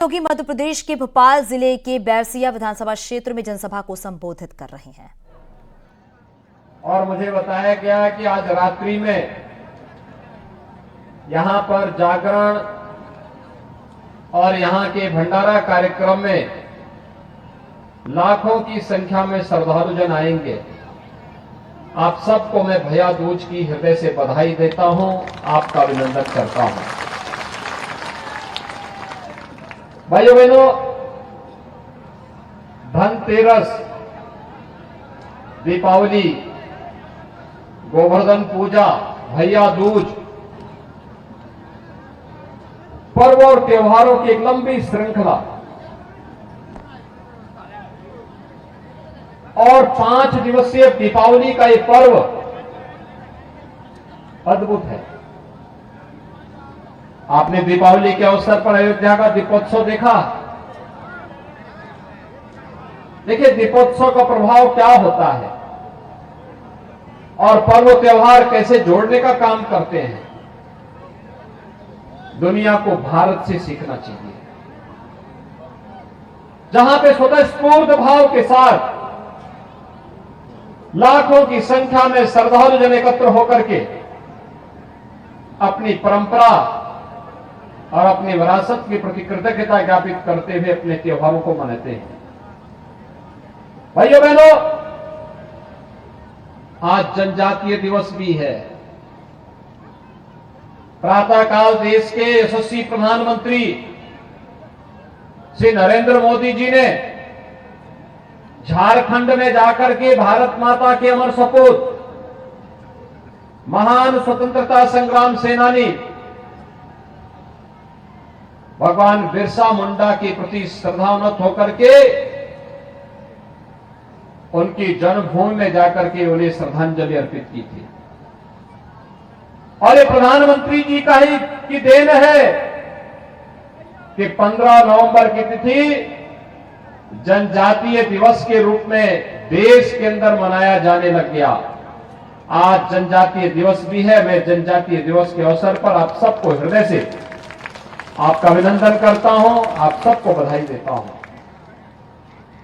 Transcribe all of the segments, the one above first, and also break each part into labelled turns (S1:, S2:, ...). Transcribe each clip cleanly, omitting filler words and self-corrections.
S1: योगी मध्य प्रदेश के भोपाल जिले के बैरसिया विधानसभा क्षेत्र में जनसभा को संबोधित कर रहे हैं।
S2: और मुझे बताया गया कि आज रात्रि में यहां पर जागरण और यहां के भंडारा कार्यक्रम में लाखों की संख्या में श्रद्धालुजन आएंगे। आप सबको मैं भैया दूज की हृदय से बधाई देता हूं, आपका अभिनंदन करता हूं। भाइयों बहनों, धनतेरस, दीपावली, गोवर्धन पूजा, भैया दूज, पर्व और त्योहारों की एक लंबी श्रृंखला और 5 दिवसीय दीपावली का ये पर्व अद्भुत है। आपने दीपावली के अवसर पर अयोध्या का दीपोत्सव देखा। देखिए, दीपोत्सव का प्रभाव क्या होता है और पर्व त्योहार कैसे जोड़ने का काम करते हैं। दुनिया को भारत से सीखना चाहिए, जहां पे स्वतःस्फूर्त भाव के साथ लाखों की संख्या में श्रद्धालुजन एकत्र होकर के अपनी परंपरा और अपनी विरासत के प्रति कृतज्ञता ज्ञापित करते हुए अपने त्योहारों को मनाते हैं। भाइयों बहनों, आज जनजातीय दिवस भी है। प्रातःकाल देश के यशस्वी प्रधानमंत्री श्री नरेंद्र मोदी जी ने झारखंड में जाकर के भारत माता के अमर सपूत, महान स्वतंत्रता संग्राम सेनानी भगवान बिरसा मुंडा के प्रति श्रद्धान्वित होकर के उनकी जन्मभूमि में जाकर के उन्हें श्रद्धांजलि अर्पित की थी। और ये प्रधानमंत्री जी का ही की देन है कि 15 नवंबर की तिथि जनजातीय दिवस के रूप में देश के अंदर मनाया जाने लग गया। आज जनजातीय दिवस भी है। मैं जनजातीय दिवस के अवसर पर आप सबको हृदय से आपका अभिनंदन करता हूं, आप सबको बधाई देता हूं।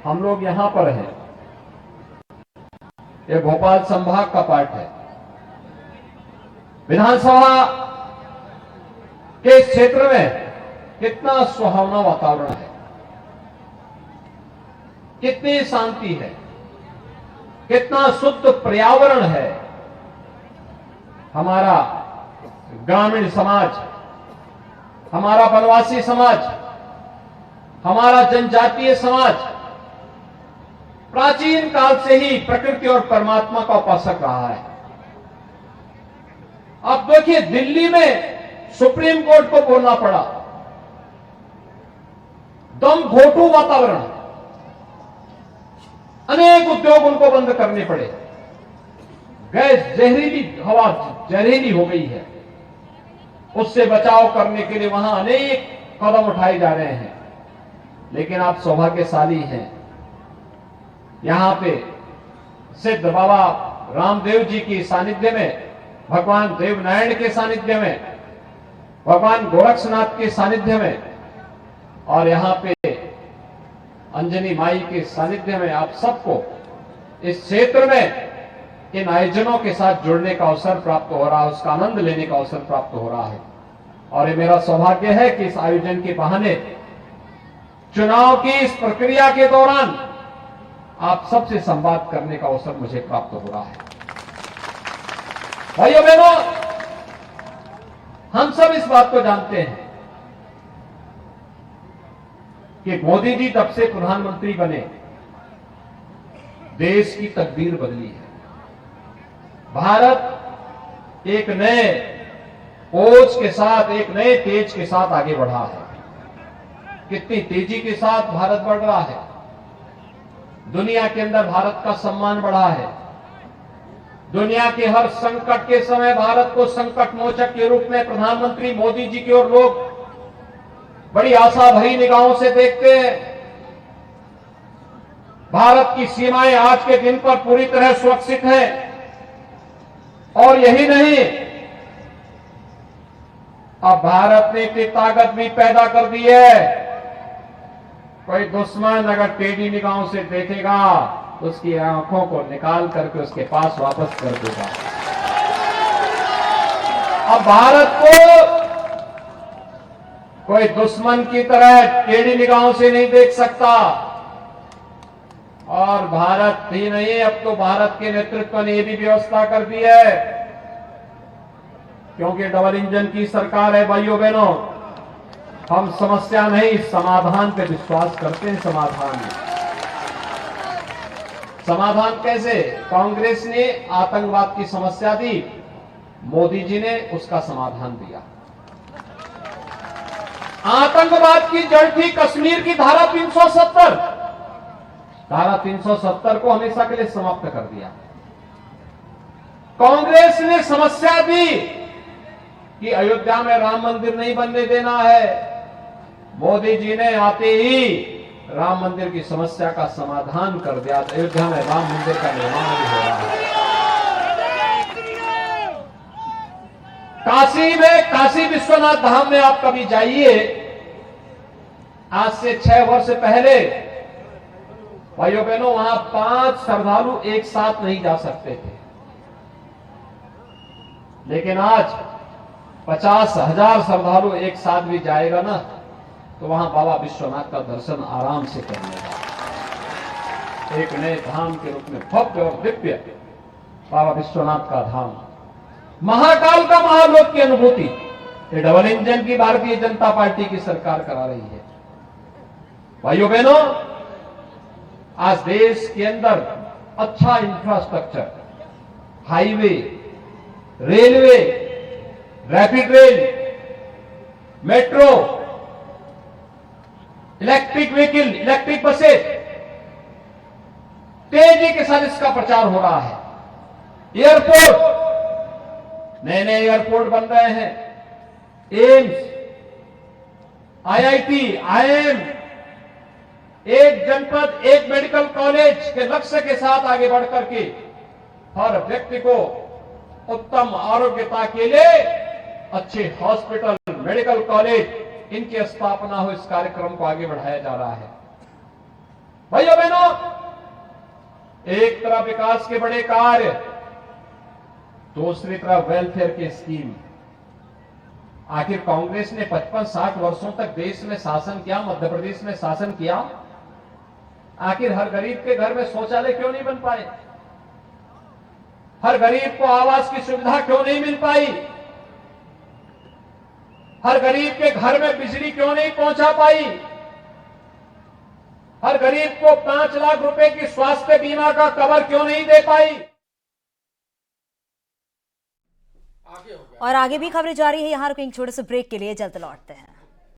S2: हम लोग यहां पर हैं, यह भोपाल संभाग का पार्ट है। विधानसभा के इस क्षेत्र में कितना सुहावना वातावरण है, कितनी शांति है, कितना शुद्ध पर्यावरण है। हमारा ग्रामीण समाज, हमारा वनवासी समाज, हमारा जनजातीय समाज प्राचीन काल से ही प्रकृति और परमात्मा का उपासक रहा है। अब देखिए, दिल्ली में सुप्रीम कोर्ट को बोलना पड़ा, दम घोटू वातावरण, अनेक उद्योग उनको बंद करने पड़े। गैस जहरीली हवा जहरीली हो गई है, उससे बचाव करने के लिए वहां अनेक कदम उठाए जा रहे हैं। लेकिन आप सौभाग्यशाली हैं, यहां पे सिद्ध बाबा रामदेव जी की सानिध्य में, भगवान देवनारायण के सानिध्य में, भगवान गोरक्षनाथ के सानिध्य में और यहां पे अंजनी माई के सानिध्य में आप सबको इस क्षेत्र में इन आयोजनों के साथ जुड़ने का अवसर प्राप्त हो रहा है, उसका आनंद लेने का अवसर प्राप्त हो रहा है। और ये मेरा सौभाग्य है कि इस आयोजन के बहाने चुनाव की इस प्रक्रिया के दौरान आप सबसे संवाद करने का अवसर मुझे प्राप्त हो रहा है। भाइयों बहनों, हम सब इस बात को जानते हैं कि मोदी जी तब से प्रधानमंत्री बने, देश की तकदीर बदली है। भारत एक नए ओज के साथ, एक नए तेज के साथ आगे बढ़ा है। कितनी तेजी के साथ भारत बढ़ रहा है। दुनिया के अंदर भारत का सम्मान बढ़ा है। दुनिया के हर संकट के समय भारत को संकट मोचक के रूप में प्रधानमंत्री मोदी जी की ओर लोग बड़ी आशा भरी निगाहों से देखते हैं। भारत की सीमाएं आज के दिन पर पूरी तरह सुरक्षित हैं। और यही नहीं, अब भारत ने इतनी ताकत भी पैदा कर दी है कोई दुश्मन अगर टेढ़ी निगाहों से देखेगा उसकी आंखों को निकाल करके उसके पास वापस कर देगा। अब भारत को कोई दुश्मन की तरह टेढ़ी निगाहों से नहीं देख सकता। और भारत ही नहीं, अब तो भारत के नेतृत्व ने यह भी व्यवस्था कर दी है, क्योंकि डबल इंजन की सरकार है भाइयों बहनों, हम समस्या नहीं समाधान पे विश्वास करते हैं। समाधान कैसे? कांग्रेस ने आतंकवाद की समस्या दी, मोदी जी ने उसका समाधान दिया। आतंकवाद की जड़ थी कश्मीर की धारा 370। धारा 370 को हमेशा के लिए समाप्त कर दिया। कांग्रेस ने समस्या दी कि अयोध्या में राम मंदिर नहीं बनने देना है। मोदी जी ने आते ही राम मंदिर की समस्या का समाधान कर दिया। अयोध्या में राम मंदिर का निर्माण भी हो रहा है। काशी में, काशी विश्वनाथ धाम में आप कभी जाइए, आज से 6 वर्ष पहले भाइयों बहनों वहां 5 श्रद्धालु एक साथ नहीं जा सकते थे, लेकिन आज 50,000 श्रद्धालु एक साथ भी जाएगा ना तो वहां बाबा विश्वनाथ का दर्शन आराम से कर लेगा। एक नए धाम के रूप में भव्य और दिव्य बाबा विश्वनाथ का धाम, महाकाल का महालोक की अनुभूति ये डबल इंजन की भारतीय जनता पार्टी की सरकार करा रही है। भाइयों बहनों, आज देश के अंदर अच्छा infrastructure, highway, railway, rapid rail, metro, electric vehicle, electric buses, तेजी के साथ इसका प्रचार हो रहा है। एयरपोर्ट, नए नए एयरपोर्ट बन रहे हैं। एम्स, आईआईटी, आईएम, एक जनपद एक मेडिकल कॉलेज के लक्ष्य के साथ आगे बढ़ करके हर व्यक्ति को उत्तम आरोग्यता के लिए अच्छे हॉस्पिटल, मेडिकल कॉलेज इनकी स्थापना हो, इस कार्यक्रम को आगे बढ़ाया जा रहा है। भाइयों बहनों, एक तरफ विकास के बड़े कार्य, दूसरी तरफ वेलफेयर की स्कीम। आखिर कांग्रेस ने 55-60 वर्षों तक देश में शासन किया, मध्य प्रदेश में शासन किया, आखिर हर गरीब के घर में शौचालय क्यों नहीं बन पाए? हर गरीब को आवास की सुविधा क्यों नहीं मिल पाई? हर गरीब के घर में बिजली क्यों नहीं पहुंचा पाई? हर गरीब को 5 लाख रुपए की स्वास्थ्य बीमा का कवर क्यों नहीं दे पाई?
S1: और आगे भी खबरें जारी है, यहां रुकेंगे छोटे से ब्रेक के लिए, जल्द लौटते हैं।